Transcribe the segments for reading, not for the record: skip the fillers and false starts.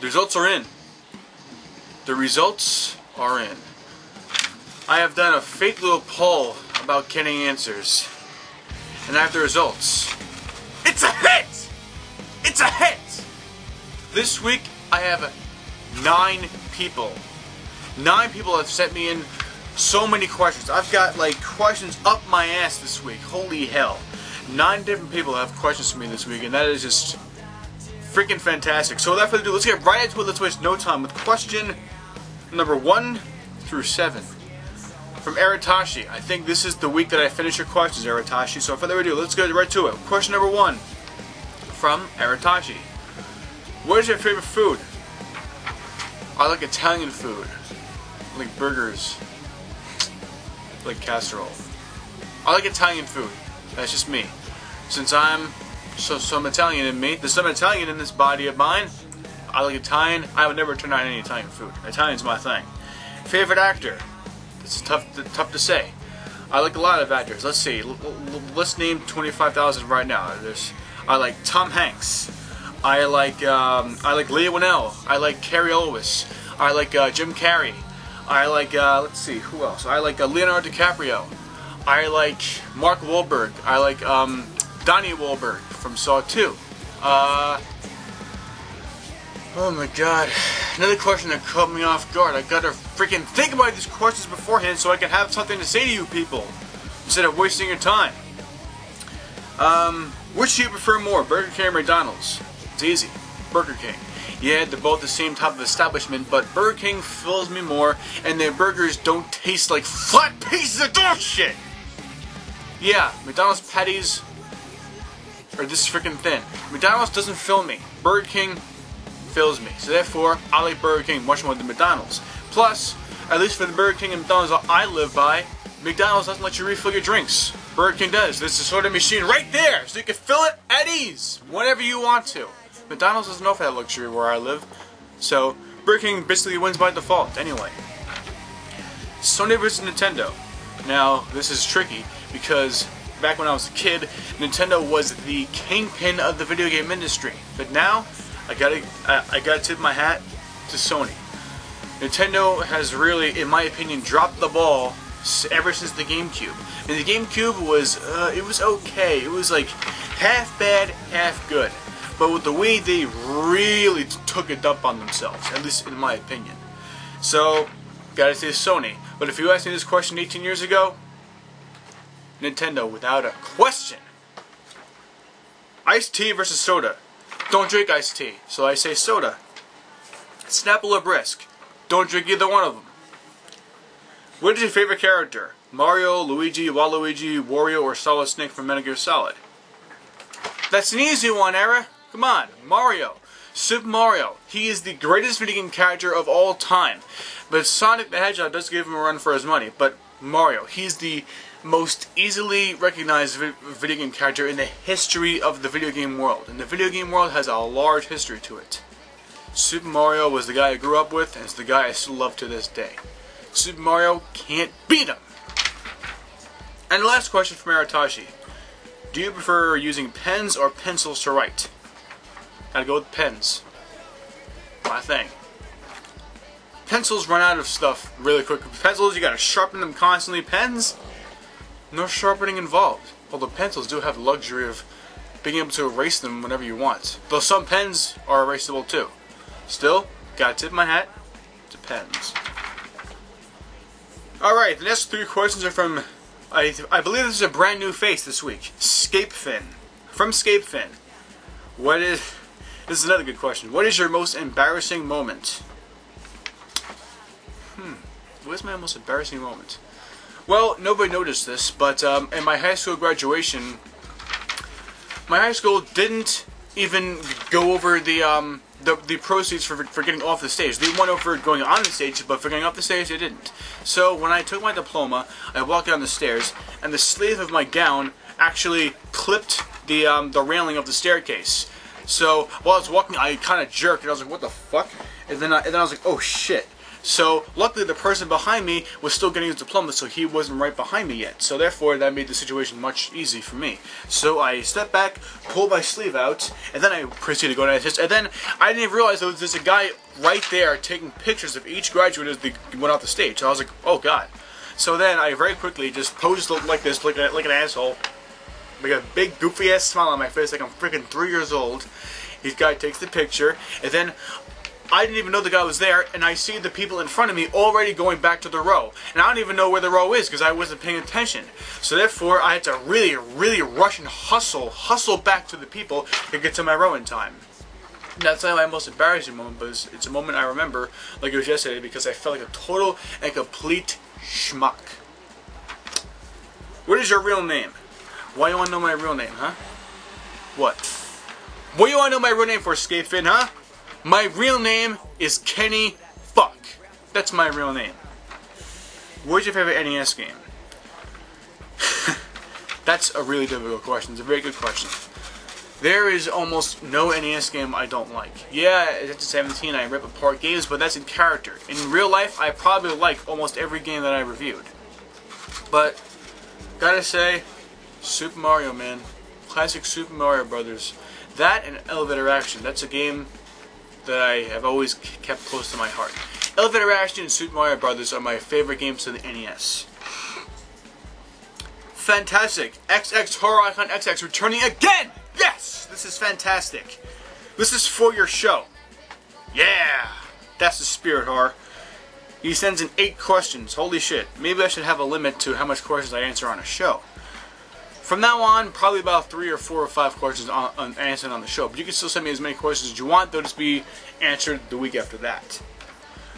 The results are in. The results are in. I have done a fake little poll about getting answers. And I have the results. It's a hit! It's a hit! This week I have 9 people. 9 people have sent me in so many questions. I've got like questions up my ass this week. Holy hell. 9 different people have questions for me this week, and that is just freaking fantastic. So without further ado, let's get right into it. Let's waste no time with question number 1 through 7. From Aritashi. I think this is the week that I finish your questions, Aritashi. So without further ado, let's get right to it. Question number 1 from Aritashi. What is your favorite food? I like Italian food. I like burgers. I like casserole. I like Italian food. That's just me. Since I'm some Italian in me, there's some Italian in this body of mine. I like Italian. I would never turn down any Italian food. Italian's my thing. Favorite actor? It's tough to say. I like a lot of actors. Let's see. Let's name 25,000 right now. I like Tom Hanks. I like Leah Whannell. I like Cary Elwes. I like Jim Carrey. I like let's see, who else? I like Leonardo DiCaprio. I like Mark Wahlberg. I like Donnie Wahlberg from Saw 2. Oh my god. Another question that caught me off guard. I gotta freaking think about these questions beforehand so I can have something to say to you people instead of wasting your time. Which do you prefer more, Burger King or McDonald's? It's easy. Burger King. Yeah, they're both the same type of establishment, but Burger King fills me more, and their burgers don't taste like flat pieces of dog shit! Yeah, McDonald's patties are this freaking thin. McDonald's doesn't fill me. Burger King fills me. So therefore, I like Burger King much more than McDonald's. Plus, at least for the Burger King and McDonald's I live by, McDonald's doesn't let you refill your drinks. Burger King does. There's a soda machine right there, so you can fill it at ease, whenever you want to. McDonald's doesn't offer that luxury where I live, so Burger King basically wins by default anyway. Sony vs. Nintendo. Now, this is tricky because back when I was a kid, Nintendo was the kingpin of the video game industry. But now, I gotta tip my hat to Sony. Nintendo has really, in my opinion, dropped the ball ever since the GameCube. And the GameCube was, it was okay. It was like half bad, half good. But with the Wii, they really took a dump on themselves, at least in my opinion. So, gotta say Sony. But if you asked me this question 18 years ago, Nintendo, without a question. Iced tea versus soda. Don't drink iced tea, so I say soda. Snapple or Brisk. Don't drink either one of them. What is your favorite character? Mario, Luigi, Waluigi, Wario, or Solid Snake from Metal Gear Solid? That's an easy one, Era. Come on, Mario. Super Mario. He is the greatest video game character of all time. But Sonic the Hedgehog does give him a run for his money. But Mario, he's the most easily recognized video game character in the history of the video game world. And the video game world has a large history to it. Super Mario was the guy I grew up with, and it's the guy I still love to this day. Super Mario can't beat him! And the last question from Aritashi. Do you prefer using pens or pencils to write? Gotta go with pens. My thing. Pencils run out of stuff really quick. Pencils, you gotta sharpen them constantly. Pens, no sharpening involved. Although pencils do have the luxury of being able to erase them whenever you want. Though some pens are erasable too. Still, gotta tip my hat to pens. Alright, the next 3 questions are from, I believe this is a brand new face this week. Scapefin. From Scapefin. This is another good question. What is your most embarrassing moment? What is my most embarrassing moment? Well, nobody noticed this, but in my high school graduation, my high school didn't even go over the proceeds for getting off the stage. They went over going on the stage, but for getting off the stage, they didn't. So when I took my diploma, I walked down the stairs, and the sleeve of my gown actually clipped the railing of the staircase. So while I was walking, I kind of jerked, and I was like, "What the fuck?" And then I was like, "Oh shit!" So luckily the person behind me was still getting his diploma, so he wasn't right behind me yet. So therefore that made the situation much easier for me. So I stepped back, pulled my sleeve out, and then I proceeded to go down the test. And then I didn't even realize there was a guy right there taking pictures of each graduate as they went off the stage. So I was like, oh god. So then I very quickly just posed like this, like an asshole. Like a big goofy ass smile on my face, like I'm freaking 3 years old. This guy takes the picture, and then I didn't even know the guy was there, and I see the people in front of me already going back to the row. And I don't even know where the row is because I wasn't paying attention. So therefore, I had to really rush and hustle back to the people to get to my row in time. That's not my most embarrassing moment, but it's a moment I remember like it was yesterday because I felt like a total and complete schmuck. What is your real name? Why you want to know my real name, huh? What? What do you want to know my real name for, Skatefin, huh? My real name is Kenny Fuck. That's my real name. What's your favorite NES game? That's a really difficult question. It's a very good question. There is almost no NES game I don't like. Yeah, at 17 I rip apart games, but that's in character. In real life, I probably like almost every game that I reviewed. But, gotta say, Super Mario, man. Classic Super Mario Brothers. That and Elevator Action. That's a game that I have always kept close to my heart. Elevator Action and Super Mario Brothers are my favorite games to the NES. Fantastic! XX Horror Icon XX returning again! Yes! This is fantastic. This is for your show. Yeah! That's the spirit, Horror. He sends in 8 questions. Holy shit. Maybe I should have a limit to how much questions I answer on a show. From now on, probably about 3 or 4 or 5 questions answered on the show. But you can still send me as many questions as you want. They'll just be answered the week after that.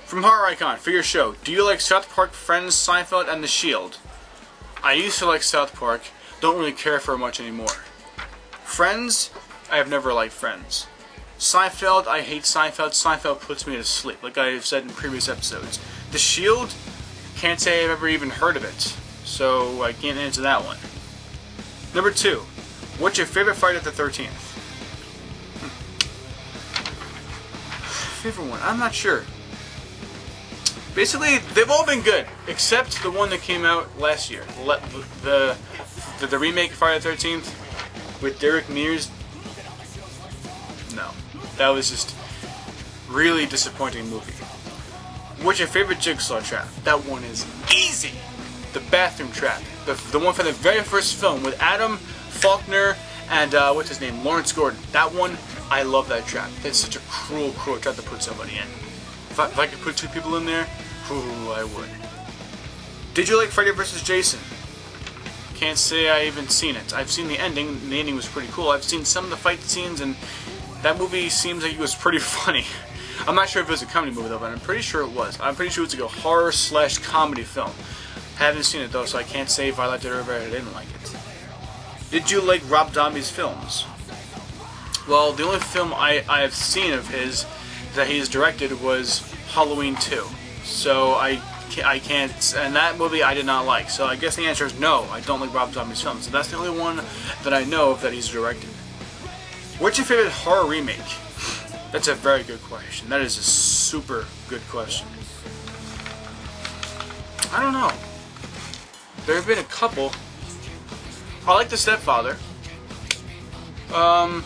From Horror Icon, for your show, do you like South Park, Friends, Seinfeld, and The Shield? I used to like South Park. Don't really care for it much anymore. Friends, I have never liked Friends. Seinfeld, I hate Seinfeld. Seinfeld puts me to sleep, like I've said in previous episodes. The Shield, can't say I've ever even heard of it. So I can't answer that one. Number 2, what's your favorite Friday the 13th? Favorite one? I'm not sure. Basically, they've all been good, except the one that came out last year. The remake of Friday the 13th with Derek Mears. No. That was just really disappointing movie. What's your favorite Jigsaw trap? That one is easy! The bathroom trap. The one from the very first film with Adam Faulkner and what's his name? Lawrence Gordon. That one, I love that trap. That's such a cruel trap to put somebody in. If I could put 2 people in there, ooh, I would. Did you like Freddy vs. Jason? Can't say I even seen it. I've seen the ending, and the ending was pretty cool. I've seen some of the fight scenes, and that movie seems like it was pretty funny. I'm not sure if it was a comedy movie though, but I'm pretty sure it was. I'm pretty sure it was like a horror/comedy film. Haven't seen it though, so I can't say if I liked it or if I didn't like it. Did you like Rob Zombie's films? Well, the only film I have seen of his that he's directed was Halloween 2. So I can't, and that movie I did not like. So I guess the answer is no, I don't like Rob Zombie's films. So that's the only one that I know of that he's directed. What's your favorite horror remake? That's a very good question. That is a super good question. I don't know. There have been a couple. I like The Stepfather. I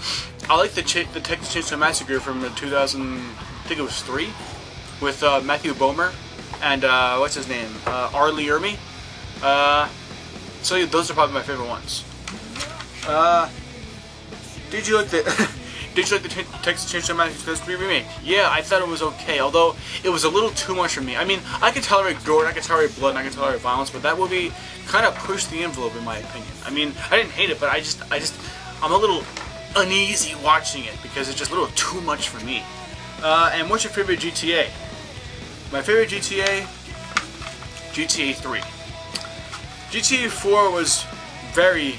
like the Texas Chainsaw Massacre from 2000, I think it was 3, with Matthew Bomer and what's his name, R. Lee Ermey. So those are probably my favorite ones. Did you like the Did you like the Texas Chainsaw Massacre 2003 remake? Yeah, I thought it was okay, although it was a little too much for me. I mean, I can tolerate gore, and I can tolerate blood, and I can tolerate violence, but that movie kind of pushed the envelope in my opinion. I mean, I didn't hate it, but I'm a little uneasy watching it because it's just a little too much for me. And what's your favorite GTA? My favorite GTA? GTA 3. GTA 4 was very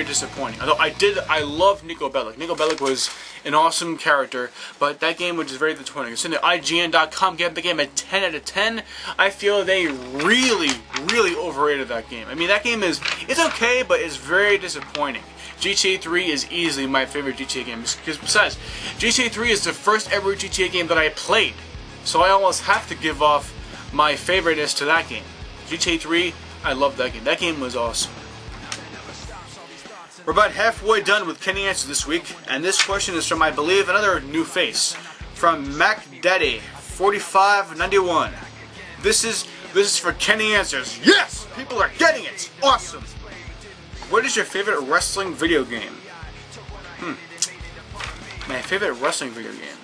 disappointing. Although I loved Niko Bellic. Niko Bellic was an awesome character, but that game was just very disappointing. It's in the IGN.com gave the game a 10 out of 10. I feel they really overrated that game. I mean, that game it's okay, but it's very disappointing. GTA 3 is easily my favorite GTA game, because besides, GTA 3 is the first ever GTA game that I played. so I almost have to give off my favoriteness to that game. GTA 3, I love that game. That game was awesome. We're about halfway done with Kenny Answers this week, and this question is from, I believe, another new face, from MacDaddy4591. This is for Kenny Answers. Yes! People are getting it! Awesome! What is your favorite wrestling video game? My favorite wrestling video game?